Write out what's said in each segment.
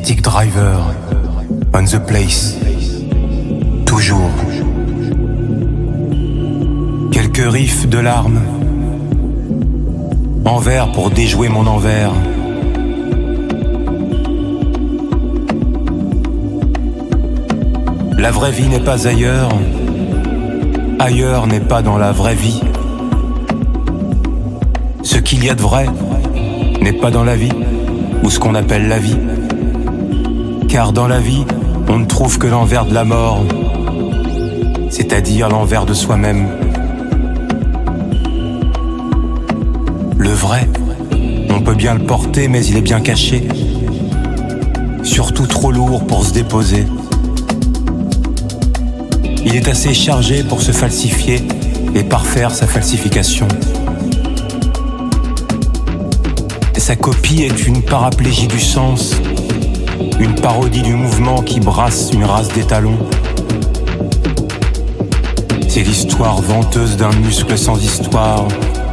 Mystic Driver, on the place, toujours. Quelques riffs de larmes, envers pour déjouer mon envers. La vraie vie n'est pas ailleurs, ailleurs n'est pas dans la vraie vie. Ce qu'il y a de vrai n'est pas dans la vie, ou ce qu'on appelle la vie. Car dans la vie, on ne trouve que l'envers de la mort, c'est-à-dire l'envers de soi-même. Le vrai, on peut bien le porter, mais il est bien caché. Surtout trop lourd pour se déposer. Il est assez chargé pour se falsifier et parfaire sa falsification. Sa copie est une paraplégie du sens, une parodie du mouvement qui brasse une race d'étalons. C'est l'histoire venteuse d'un muscle sans histoire,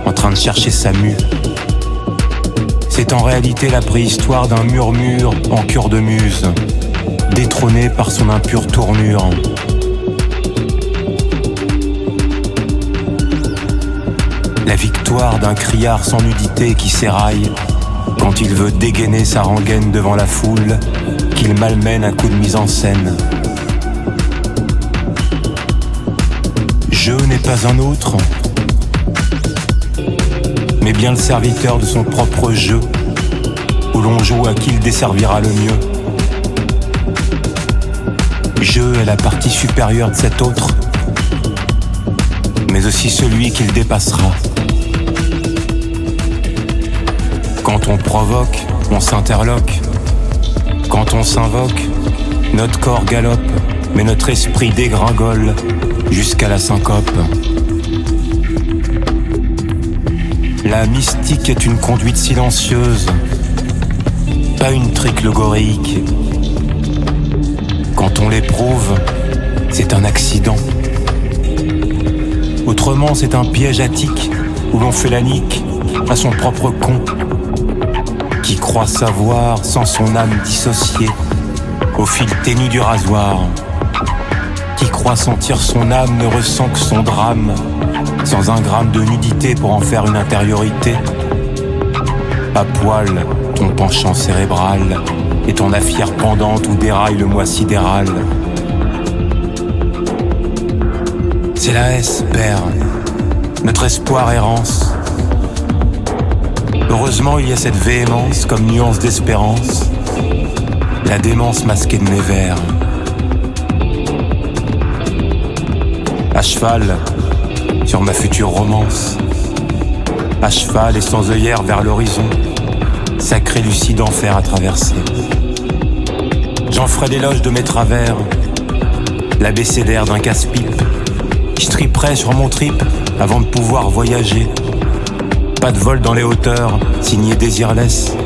en train de chercher sa mue. C'est en réalité la préhistoire d'un murmure en cure de muse, détrôné par son impure tournure. La victoire d'un criard sans nudité qui s'éraille quand il veut dégainer sa rengaine devant la foule qu'il malmène à coups de mise en scène. Je n'est pas un autre, mais bien le serviteur de son propre jeu, où l'on joue à qui le desservira le mieux. Je est la partie supérieure de cet autre, mais aussi celui qui le dépassera. Quand on provoque, on s'interloque. Quand on s'invoque, notre corps galope, mais notre esprit dégringole jusqu'à la syncope. La mystique est une conduite silencieuse, pas une tricle goréique. Quand on l'éprouve, c'est un accident. Autrement, c'est un piège attique où l'on fait la nique à son propre con, qui croit savoir sans son âme dissociée au fil ténu du rasoir, qui croit sentir son âme ne ressent que son drame, sans un gramme de nudité pour en faire une intériorité. À poil, ton penchant cérébral et ton affaire pendante où déraille le moi sidéral. C'est la S, père, notre espoir errance. Heureusement, il y a cette véhémence comme nuance d'espérance, la démence masquée de mes vers. À cheval sur ma future romance, à cheval et sans œillère vers l'horizon, sacré lucide enfer à traverser. J'en ferai l'éloge de mes travers, l'abécédaire d'un casse-pipe. Je triperai sur mon trip avant de pouvoir voyager. Pas de vol dans les hauteurs, signé Désirless.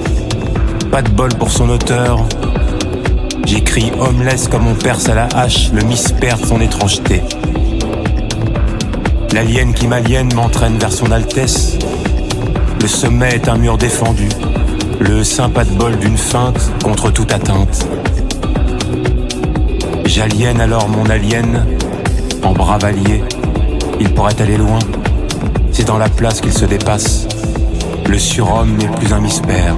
Pas de bol pour son auteur. J'écris homeless comme on perce à la hache le mispère de son étrangeté. L'alien qui m'aliène m'entraîne vers son altesse. Le sommet est un mur défendu, le saint pas de bol d'une feinte contre toute atteinte. J'aliène alors mon alien, en brave allié. Il pourrait aller loin, c'est dans la place qu'il se dépasse. Le surhomme n'est plus un mystère.